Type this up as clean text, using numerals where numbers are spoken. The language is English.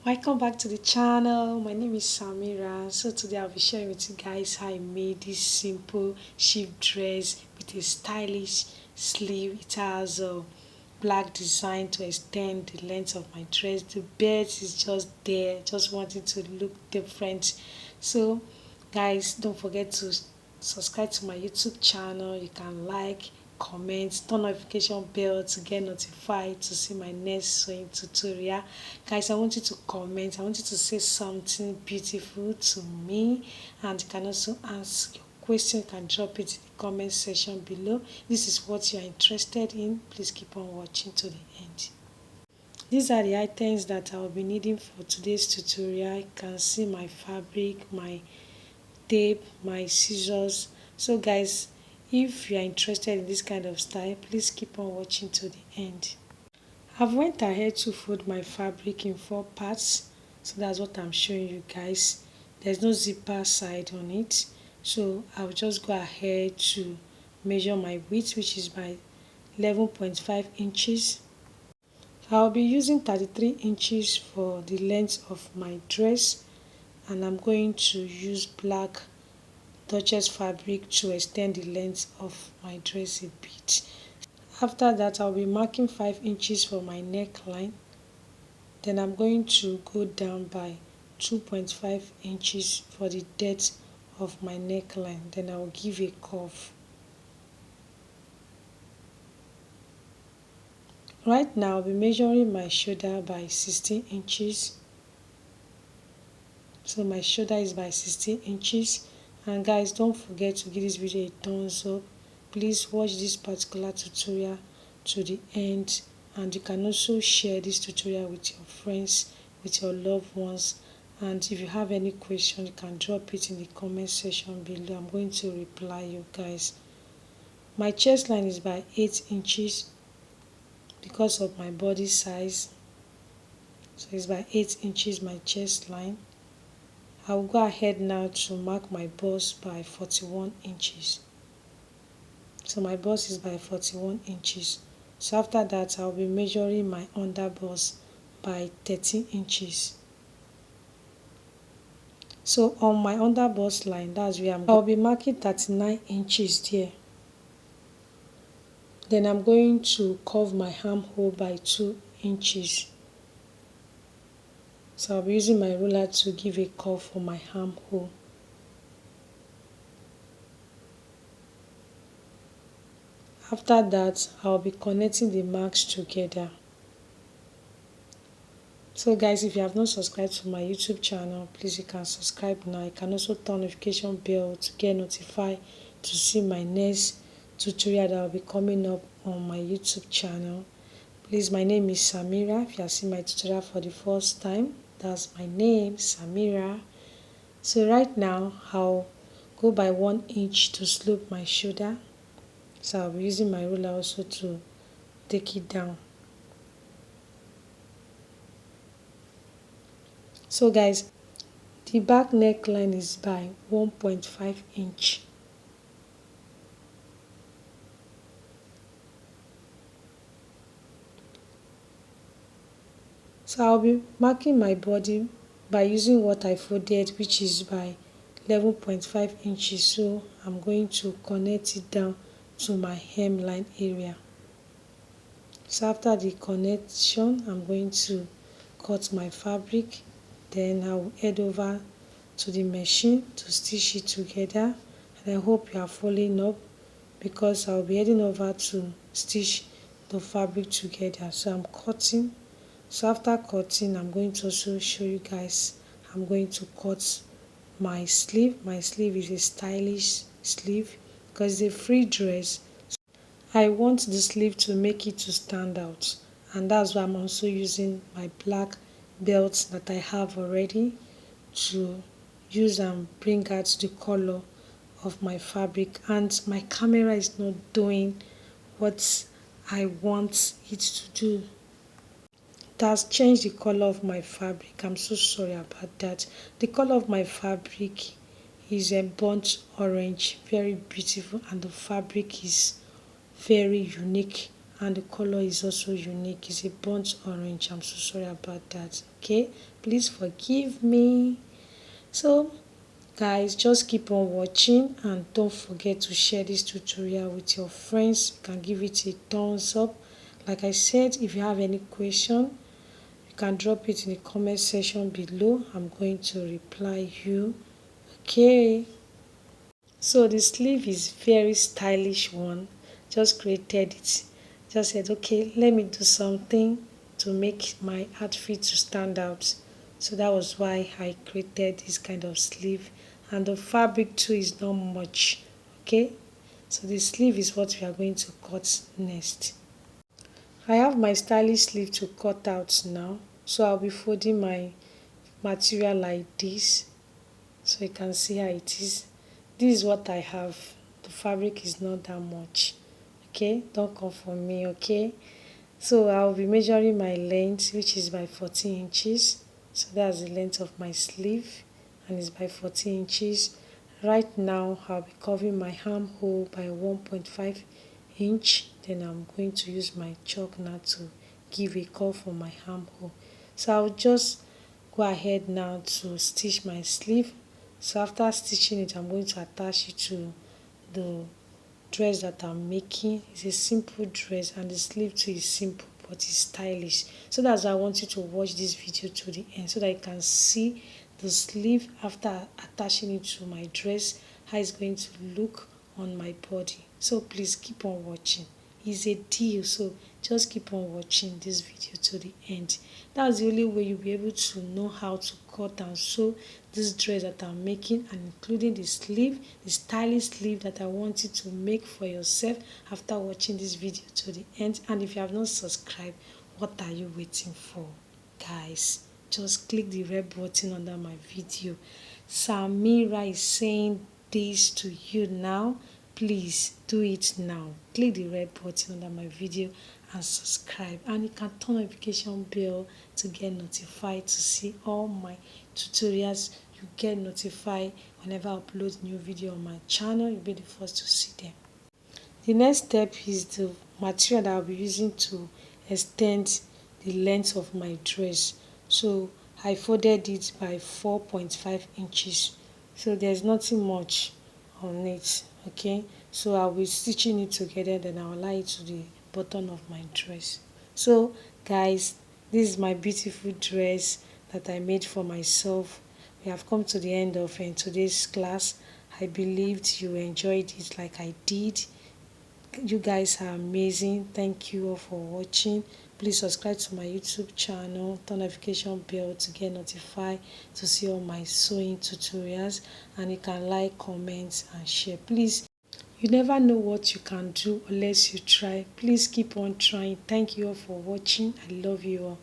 Welcome back to the channel. My name is Samira. So today I'll be sharing with you guys how I made this simple sheep dress with a stylish sleeve. It has a black design to extend the length of my dress. The belt is just there, just wanting to look different. So guys, don't forget to subscribe to my YouTube channel. You can like, comment, turn notification bell to get notified to see my next sewing tutorial. Guys, I want you to comment. I want you to say something beautiful to me, and you can also ask your question. You can drop it in the comment section below. This is what you are interested in. Please keep on watching to the end. These are the items that I will be needing for today's tutorial. You can see my fabric, my tape, my scissors. So guys, if you are interested in this kind of style, please keep on watching to the end. I've went ahead to fold my fabric in 4 parts, so that's what I'm showing you guys. There's no zipper side on it, so I'll just go ahead to measure my width, which is by 11.5 inches. I'll be using 33 inches for the length of my dress, and I'm going to use black Duchess fabric to extend the length of my dress a bit. After that, I'll be marking 5 inches for my neckline. Then I'm going to go down by 2.5 inches for the depth of my neckline. Then I'll give a curve. Right now, I'll be measuring my shoulder by 16 inches. So my shoulder is by 16 inches. And guys, don't forget to give this video a thumbs up. Please watch this particular tutorial to the end, and you can also share this tutorial with your friends, with your loved ones. And if you have any question, you can drop it in the comment section below. I'm going to reply you guys. My chest line is by 8 inches because of my body size. So it's by 8 inches my chest line. I will go ahead now to mark my bust by 41 inches. So my bust is by 41 inches. So after that, I'll be measuring my under bust by 13 inches. So on my under bust line, that's where I'll be marking 39 inches there. Then I'm going to curve my armhole by 2 inches. So I'll be using my ruler to give a curve for my armhole. After that, I'll be connecting the marks together. So guys, if you have not subscribed to my YouTube channel, please you can subscribe now. You can also turn notification bell to get notified to see my next tutorial that will be coming up on my YouTube channel. Please, my name is Samira. If you have seen my tutorial for the first time, that's my name, Samira. So right now, I'll go by 1 inch to slope my shoulder. So I'll be using my ruler also to take it down. So guys, the back neckline is by 1.5 inch. So I'll be marking my body by using what I folded, which is by 11.5 inches. So I'm going to connect it down to my hemline area. So after the connection, I'm going to cut my fabric. Then I'll head over to the machine to stitch it together. And I hope you are following up, because I'll be heading over to stitch the fabric together. So I'm cutting. So after cutting, I'm going to also show you guys, I'm going to cut my sleeve. My sleeve is a stylish sleeve because it's a free dress. I want the sleeve to make it to stand out, and that's why I'm also using my black belt that I have already to use and bring out the color of my fabric. And my camera is not doing what I want it to do. It has changed the color of my fabric. I'm so sorry about that. The color of my fabric is a burnt orange, very beautiful, and the fabric is very unique and the color is also unique. It's a burnt orange. I'm so sorry about that. Okay, please forgive me. So guys, just keep on watching and don't forget to share this tutorial with your friends. You can give it a thumbs up. Like I said, if you have any question, you can drop it in the comment section below. I'm going to reply you. Okay, so the sleeve is very stylish one. Just created it. Just said, okay, let me do something to make my outfit to stand out. So that was why I created this kind of sleeve, and the fabric too is not much. Okay, so the sleeve is what we are going to cut next. I have my stylish sleeve to cut out now, so I'll be folding my material like this, so you can see how it is. This is what I have. The fabric is not that much. Okay, don't come for me. Okay, so I'll be measuring my length, which is by 14 inches. So that's the length of my sleeve, and it's by 14 inches. Right now I'll be covering my armhole by 1.5 inch. Then I'm going to use my chalk now to give a curve for my armhole. So I'll just go ahead now to stitch my sleeve. So after stitching it, I'm going to attach it to the dress that I'm making. It's a simple dress, and the sleeve too is simple but it's stylish. So that's why I want you to watch this video to the end, so that you can see the sleeve after attaching it to my dress, how it's going to look on my body. So please keep on watching. It's a deal, so just keep on watching this video to the end. That's the only way you'll be able to know how to cut and sew this dress that I'm making, and including the sleeve, the stylish sleeve that I want you to make for yourself after watching this video to the end. And if you have not subscribed, what are you waiting for? Guys, just click the red button under my video. Samira is saying this to you now. Please do it now. Click the red button under my video and subscribe, and you can turn notification bell to get notified to see all my tutorials. You get notified whenever I upload new video on my channel. You'll be the first to see them. The next step is the material that I'll be using to extend the length of my dress. So I folded it by 4.5 inches. So there's nothing much on it. Okay, so I'll be stitching it together, then I'll align it to the button of my dress. So guys, this is my beautiful dress that I made for myself. We have come to the end of today's class. I believed you enjoyed it like I did. You guys are amazing. Thank you all for watching. Please subscribe to my YouTube channel, turn notification bell to get notified to see all my sewing tutorials, and you can like, comment and share. Please, you never know what you can do unless you try. Please keep on trying. Thank you all for watching. I love you all.